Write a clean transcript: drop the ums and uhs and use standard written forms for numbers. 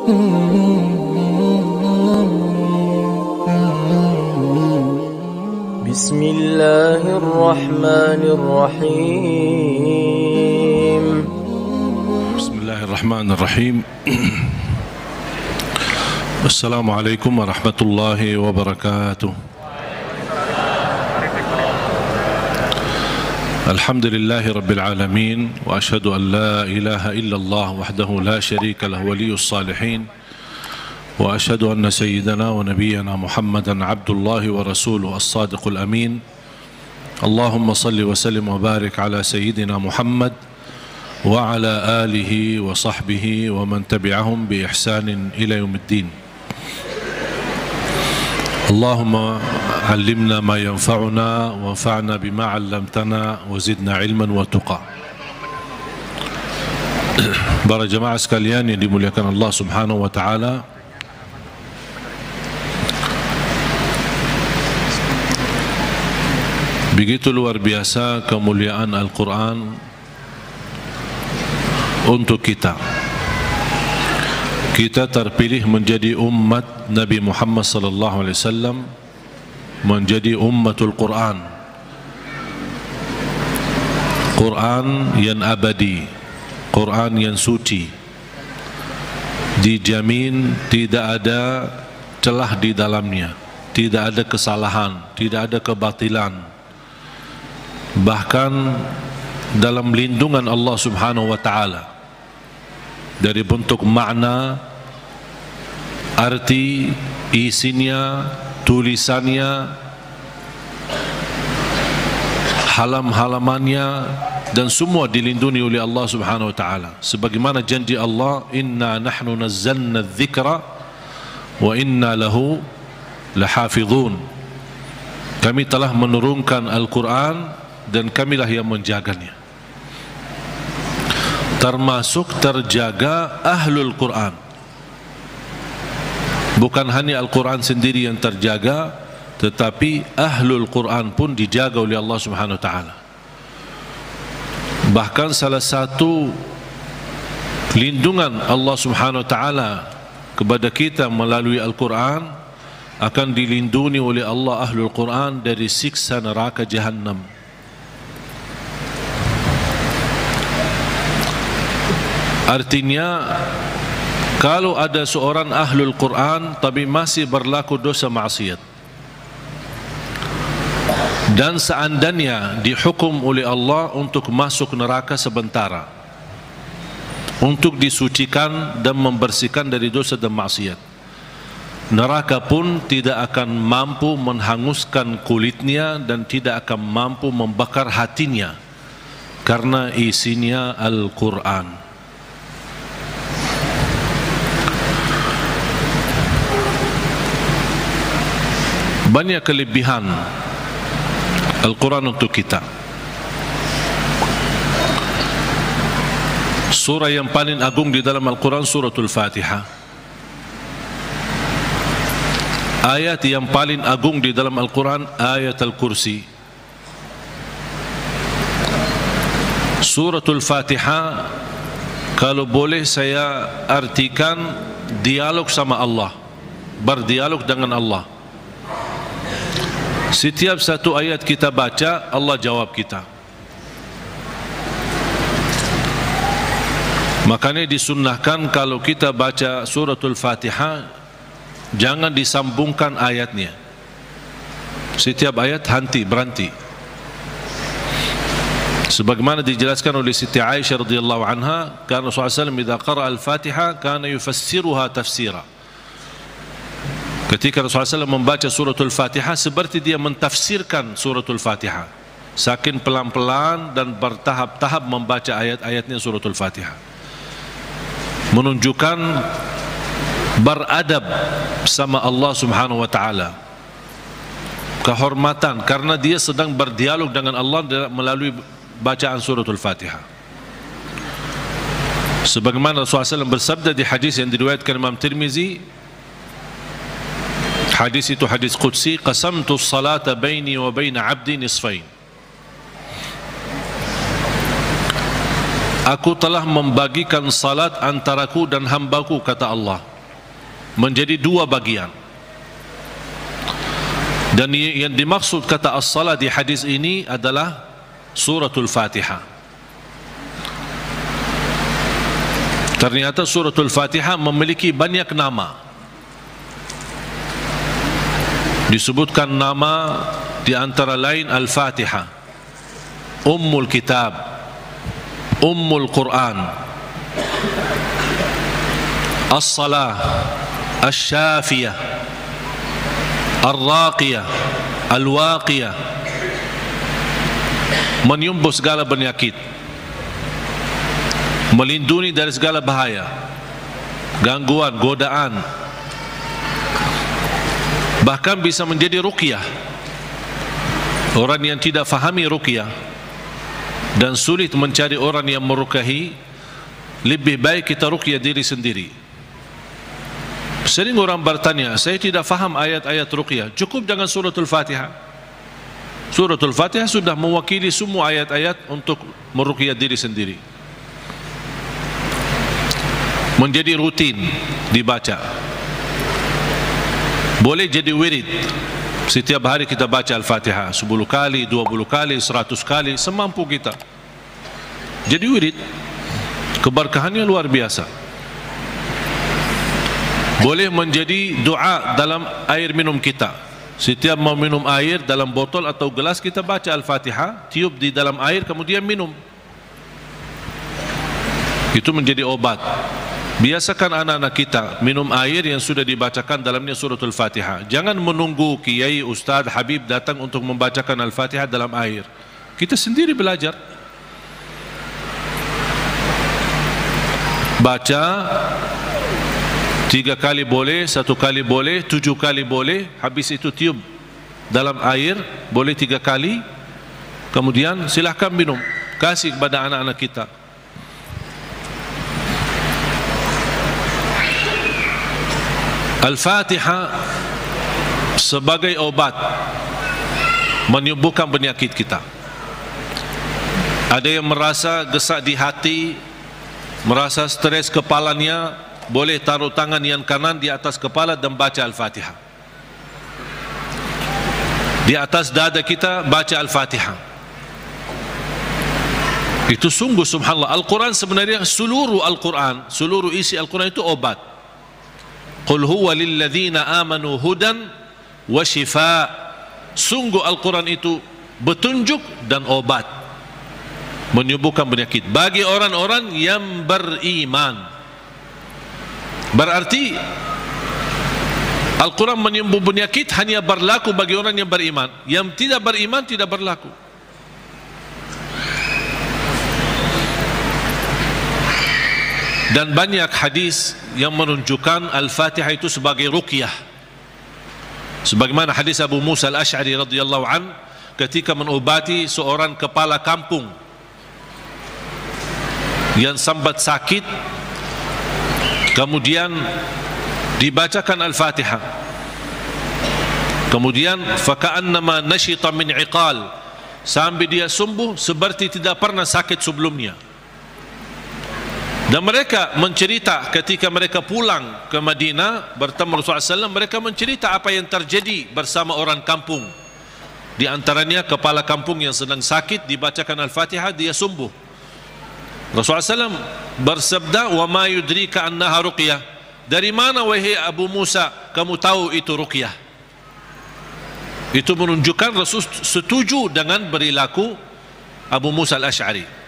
بسم الله الرحمن الرحيم بسم الله الرحمن الرحيم السلام عليكم ورحمة الله وبركاته. الحمد لله رب العالمين وأشهد أن لا إله إلا الله وحده لا شريك له ولي الصالحين وأشهد أن سيدنا ونبينا محمدا عبد الله ورسوله الصادق الأمين. اللهم صل وسلم وبارك على سيدنا محمد وعلى آله وصحبه ومن تبعهم بإحسان إلى يوم الدين. اللهم علمنا ما ينفعنا وانفعنا بما علمتنا وزدنا علما وتقى. Para jemaah sekalian yang dimuliakan Allah Subhanahu wa taala, begitu luar biasa kemuliaan Al-Quran untuk kita. Kita terpilih menjadi umat Nabi Muhammad sallallahu alaihi wasallam, menjadi ummatul Quran. Quran yang abadi, Quran yang suci, dijamin tidak ada celah di dalamnya, tidak ada kesalahan, tidak ada kebatilan. Bahkan dalam lindungan Allah Subhanahu wa taala, dari bentuk makna, arti, isinya, tulisannya, halam-halamannya, dan semua dilindungi oleh Allah Subhanahu wa taala. Sebagaimana janji Allah, inna nahnu nazzalna dzikra wa inna lahu lahafizun. Kami telah menurunkan Al-Quran dan kamilah yang menjaganya. Termasuk terjaga ahlul Quran. Bukan hanya Al-Quran sendiri yang terjaga, tetapi ahlul Quran pun dijaga oleh Allah Subhanahu wa taala. Bahkan salah satu lindungan Allah Subhanahu wa taala kepada kita melalui Al-Quran, akan dilindungi oleh Allah ahlul Quran dari siksa neraka Jahannam. Artinya, kalau ada seorang ahlul Quran tapi masih berlaku dosa maksiat, dan seandainya dihukum oleh Allah untuk masuk neraka sementara, untuk disucikan dan membersihkan dari dosa dan maksiat, neraka pun tidak akan mampu menghanguskan kulitnya dan tidak akan mampu membakar hatinya, karena isinya Al-Quran. Banyak kelebihan Al-Quran untuk kita. Surah yang paling agung di dalam Al-Quran suratul Fatihah. Ayat yang paling agung di dalam Al-Quran ayat Al-Kursi. Suratul Fatihah, kalau boleh saya artikan dialog sama Allah, berdialog dengan Allah. Setiap satu ayat kita baca, Allah jawab kita. Makanya disunnahkan kalau kita baca suratul Fatihah, jangan disambungkan ayatnya. Setiap ayat berhenti. Sebagaimana dijelaskan oleh Siti Aisyah radhiyallahu anha, karena Rasulullah SAW idza qara'a al-Fatihah kana yufassiruha tafsira. Ketika Rasulullah SAW membaca suratul Fatihah, seperti dia mentafsirkan suratul Fatihah, saking pelan-pelan dan bertahap-tahap membaca ayat-ayatnya suratul Fatihah, menunjukkan beradab sama Allah Subhanahu wa taala, kehormatan, karena dia sedang berdialog dengan Allah melalui bacaan suratul Fatihah. Sebagaimana Rasulullah SAW bersabda di hadis yang diriwayatkan Imam Tirmizi, hadis itu hadis qudsi, qasamtu salata baini wa baina abdi nisfain. Aku telah membagikan salat antaraku dan hambaku, kata Allah. menjadi dua bagian. Dan yang dimaksud kata as-salah di hadis ini adalah suratul Fatihah. Ternyata suratul Fatihah memiliki banyak nama. Disebutkan nama di antara lain Al-Fatihah, Ummul Kitab, Ummul Quran, As-Salah, Asy-Syafiyah, Ar-Raqiyah, Al-Waqiyah, menyembuh segala penyakit, melindungi dari segala bahaya, gangguan, godaan, bahkan bisa menjadi ruqyah. Orang yang tidak fahami ruqyah dan sulit mencari orang yang meruqyahi, lebih baik kita ruqyah diri sendiri. Sering orang bertanya, saya tidak faham ayat-ayat ruqyah, cukup dengan suratul Fatihah. Suratul Fatihah sudah mewakili semua ayat-ayat untuk meruqyah diri sendiri, menjadi rutin dibaca. Boleh jadi wirid, setiap hari kita baca Al-Fatihah 10 kali, 20 kali, 100 kali, semampu kita. Jadi wirid, keberkahannya luar biasa. Boleh menjadi doa dalam air minum kita. Setiap mau minum air dalam botol atau gelas, kita baca Al-Fatihah, tiup di dalam air, kemudian minum. Itu menjadi obat. Biasakan anak-anak kita minum air yang sudah dibacakan dalamnya suratul Fatihah. Jangan menunggu kiai, ustaz, habib datang untuk membacakan Al-Fatihah dalam air. Kita sendiri belajar. Baca 3 kali boleh, 1 kali boleh, 7 kali boleh. Habis itu tiup dalam air, boleh 3 kali. Kemudian silahkan minum. Kasih kepada anak-anak kita. Al-Fatihah sebagai obat menyembuhkan penyakit kita. Ada yang merasa gesak di hati, merasa stres kepalanya, boleh taruh tangan yang kanan di atas kepala dan baca Al-Fatihah. Di atas dada kita baca Al-Fatihah. Itu sungguh subhanallah. Al-Quran sebenarnya seluruh Al-Quran, seluruh isi Al-Quran itu obat. Qul huwa lilladzina amanu hudan wa shifa. Sungguh Al-Quran itu petunjuk dan obat, menyembuhkan penyakit bagi orang-orang yang beriman. Berarti Al-Quran menyembuh penyakit hanya berlaku bagi orang yang beriman. Yang tidak beriman tidak berlaku. Dan banyak hadis yang menunjukkan Al-Fatihah itu sebagai ruqyah. Sebagaimana hadis Abu Musa Al-Asy'ari radhiyallahu an ketika menobati seorang kepala kampung yang sambat sakit, kemudian dibacakan Al-Fatihah. Kemudian faka'annama nashita min iqal, sampai dia sembuh seperti tidak pernah sakit sebelumnya. Dan mereka mencerita ketika mereka pulang ke Madinah bertemu Rasulullah SAW, mereka mencerita apa yang terjadi bersama orang kampung. Di antaranya kepala kampung yang sedang sakit, dibacakan Al-Fatihah, dia sembuh. Rasulullah SAW bersabda, wa ma yudrika annaha ruqyah. Dari mana wahai Abu Musa kamu tahu itu ruqyah? Itu menunjukkan Rasul setuju dengan perilaku Abu Musa Al-Asy'ari.